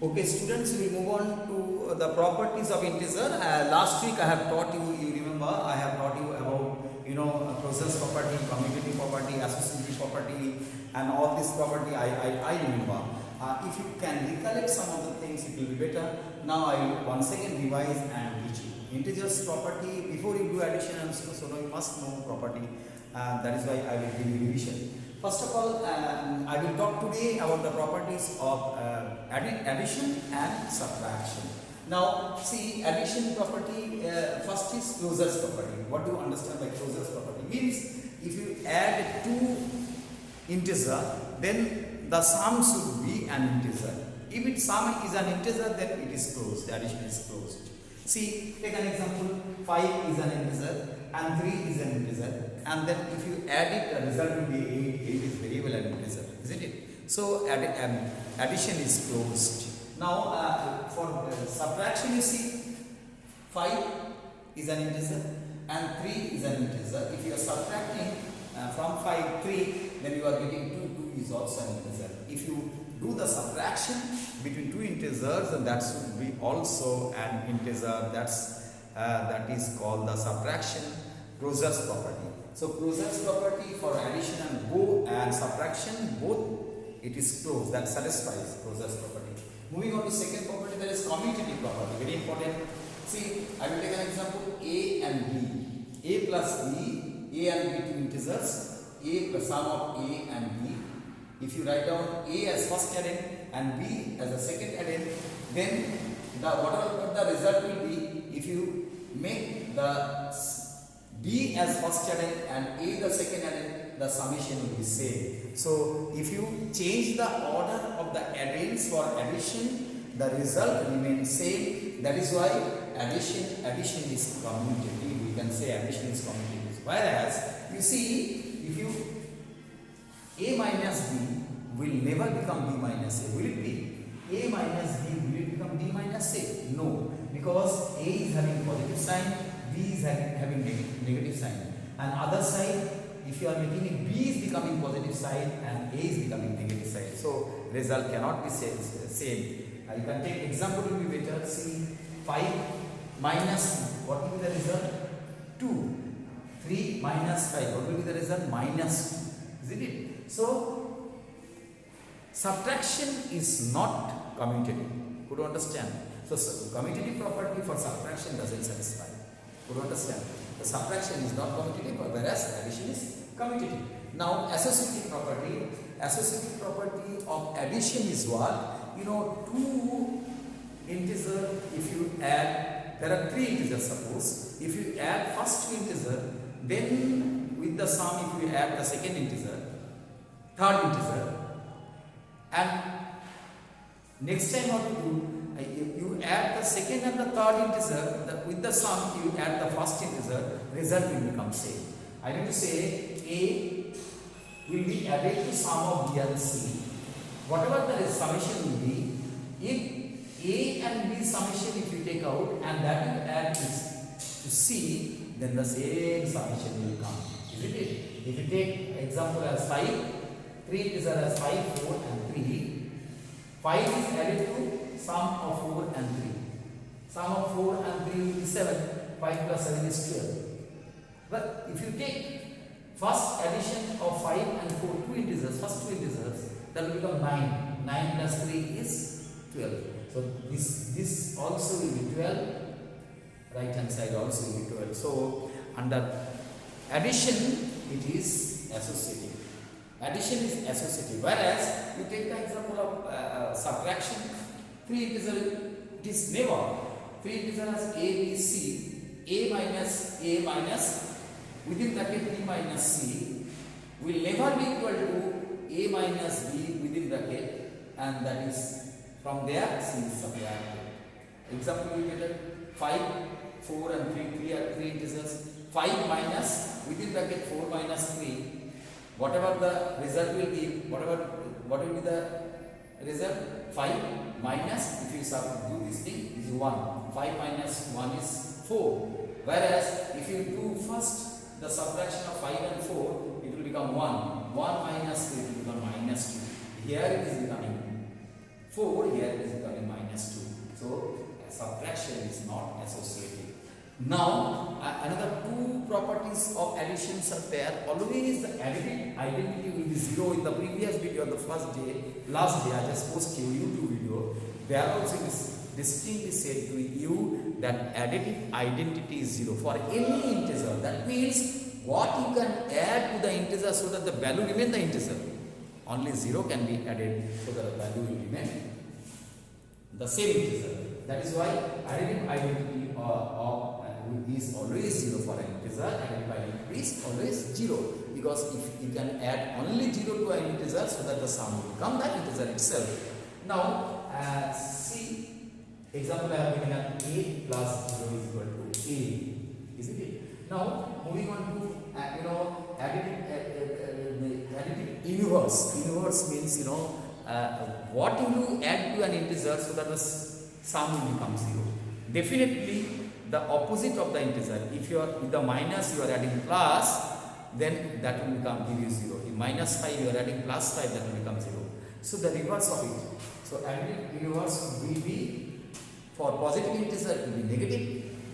Okay, students, we move on to the properties of integer. Last week I have taught you, you remember, I have taught you about, process property, commutative property, associative property, and all this property I remember. If you can recollect some of the things, it will be better. Now I will once again revise and teach you. Integers property, before you do addition and so now you must know property. That is why I will give you revision. First of all, I will talk today about the properties of addition and subtraction. Now, see, addition property, first is closures property. What do you understand by closures property? Means if you add two integer, then the sum should be an integer. If its sum is an integer, then it is closed. The addition is closed. See, take an example. 5 is an integer and 3 is an integer, and then if you add it, the result will be 8. 8 is very well an integer, isn't it? So addition is closed. Now for subtraction, you see, 5 is an integer and 3 is an integer. If you are subtracting from 5 3, then you are getting 2 is also an integer. If you do the subtraction between two integers, and that should be also an integer. That is called the subtraction closures property. So closures property for addition and subtraction, both it is closed. That satisfies closures property. Moving on to second property, there is commutative property. Very important. See, I will take an example. A and B. A plus B. A and B two integers. A plus sum of A and B. If you write down A as first addend and B as a second addend, then whatever the result will be, if you make the B as first addend and A the second addend, the summation will be same. So if you change the order of the addends for addition, the result remains same. That is why addition is commutative. We can say addition is commutative. Whereas you see, if you A minus B will never become B minus A. Will it be? A minus B, will it become B minus A? No, because A is having positive sign, B is having negative sign. And other side, if you are making it, B is becoming positive side and A is becoming negative side. So result cannot be same. You can take example will be better. See, 5 minus 2. What will be the result? 2. 3 minus 5. What will be the result? Minus 2. Isn't it? So, subtraction is not commutative. Could you understand? So, commutative property for subtraction doesn't satisfy. Could you understand? The subtraction is not commutative, whereas addition is commutative. Now, associative property. Associative property of addition is what? Two integer, if you add, there are 3 integers suppose. If you add first 2 integer, then with the sum, if you add the second integer, third integer, and next time what you do, you add the second and the third integer, with the sum you add the first integer, result will become same. I mean to say A will be added to sum of B and C. Whatever the summation will be, if A and B summation if you take out and that you add to C, then the same summation will come. Isn't it? If you take example as 5, 3 is as 5, 4 and 3. 5 is added to sum of 4 and 3. Sum of 4 and 3 will be 7. 5 plus 7 is 12. But if you take first addition of 5 and 4, two integers, first two integers, that will become 9. 9 plus 3 is 12. So this also will be 12. Right hand side also will be 12. So under addition it is associative. Addition is associative. Whereas you take the example of subtraction, 3 integer, it is never. 3 integer as A, B, C. A minus within bracket B minus C will never be equal to A minus B within bracket, and that is from there C is subtracted. Example we get 5, 4 and 3 are 3 integers. 5 minus within bracket 4 minus 3. Whatever the result will be, what will be the result? 5 minus, if you do this thing, is 1. 5 minus 1 is 4. Whereas if you do first the subtraction of 5 and 4, it will become 1. 1 minus 3 will become minus 2. Here it is becoming 4, here it is becoming subtraction is not associative. Now, another two properties of additions are there. Always the additive identity will be 0. In the previous video, the last day, I just posted a YouTube video. There also is distinctly said to you that additive identity is 0 for any integer. That means what you can add to the integer so that the value remain the integer. Only 0 can be added so that the value will remain the same integer. That is why additive identity is always 0 for an integer, additive identity is always 0, because if you can add only 0 to an integer so that the sum will become the integer itself. Now, see, example I have given a plus 0 is equal to a, isn't it? Now, moving on to additive inverse. Inverse means what you add to an integer so that the sum will become 0. Definitely the opposite of the integer. If you are with the minus, you are adding plus, then that will give you 0. In minus 5, you are adding plus 5, that will become 0. So the reverse of it. So additive inverse will be, for positive integer it will be negative,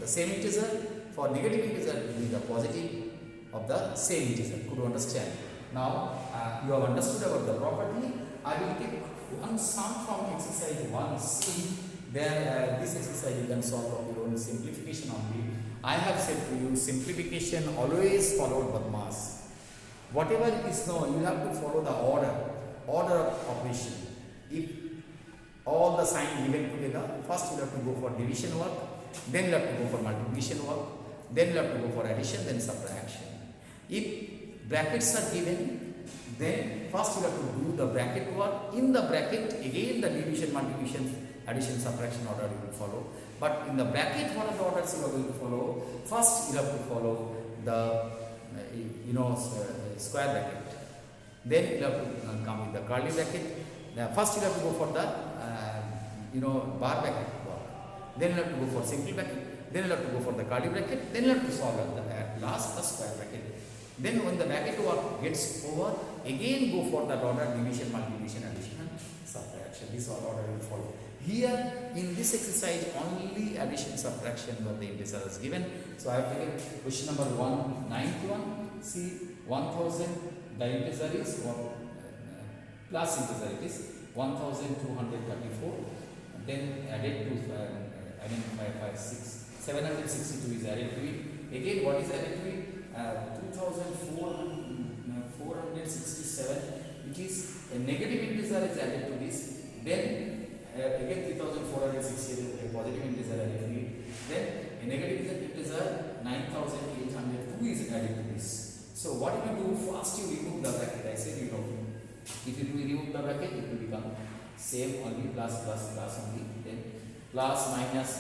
the same integer. For negative integer it will be the positive of the same integer. Could you understand? Now you have understood about the property. I will take one sum from exercise 1C. There, this exercise you can solve of your own simplification only. I have said to you, simplification always followed by mass. Whatever it is known, you have to follow the order of operation. If all the signs given together, first you have to go for division work, then you have to go for multiplication work, then you have to go for addition, then subtraction. If brackets are given, then first you have to do the bracket work. In the bracket, again the division, multiplication, addition, subtraction order you will follow. But in the bracket, what are the orders you are going to follow? First you have to follow the square bracket. Then you have to come with the curly bracket. First you have to go for the bar bracket work. Then you have to go for simple bracket. Then you have to go for the curly bracket. Then you have to solve at last the square bracket. Then when the bracket work gets over, again go for the order division, multiplication, addition and subtraction. This all order will follow. Here in this exercise only addition, subtraction of the integer is given. So I have taken question number 191. See, 1000 the integer is plus integer it is 1234. Then added to 762 is added to it. Again, what is added to it? 2467, which is a negative integer is added to this. Then again 3468 a positive integer added to it. Then a negative integer 9802 is added to this. So what you do, first you remove the bracket. I said if you remove the bracket, it will become same only, plus only. Then plus minus,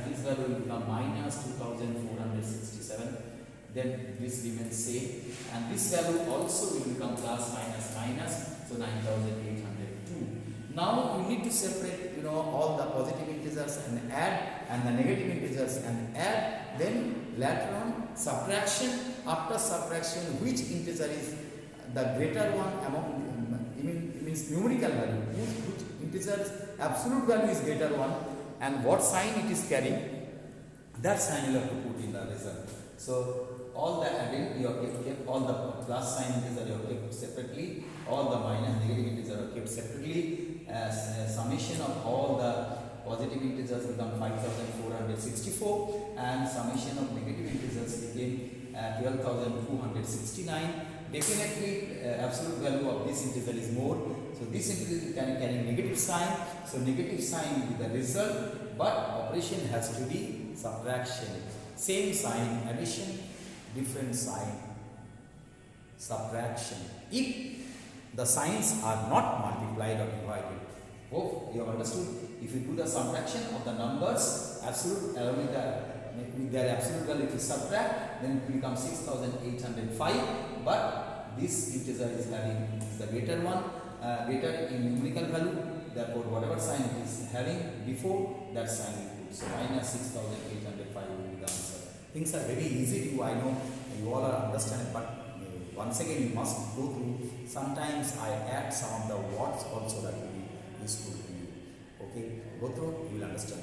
this value will become minus 2467. Then this remains same, and this value also will become plus minus, so 9802. Now you need to separate all the positive integers and add, and the negative integers and add. Then later on subtraction. After subtraction, which integer is the greater one among means numerical value, which integer's absolute value is greater one, and what sign it is carrying, that sign you have to put in the result. So all the adding you have kept, all the plus sign integer you have kept separately, all the minus negative integer are kept separately. As summation of all the positive integers become 5464, and summation of negative integers became 12269. Definitely absolute value of this integer is more, so this integer can carry negative sign, so negative sign will be the result, but operation has to be subtraction. Same sign addition, different sign subtraction, if the signs are not multiplied or divided. Hope you have understood. If you do the subtraction of the numbers, absolute with their absolute value, if you subtract, then it will become 6805. But this integer is having the greater one, greater in numerical value. Therefore, whatever sign it is having before, that sign will put. So minus 6805 will be the answer. Things are very easy to, I know you all are understand, but once again you must go through. Sometimes I add some of the words also that will be useful to you. Okay, go through, you will understand.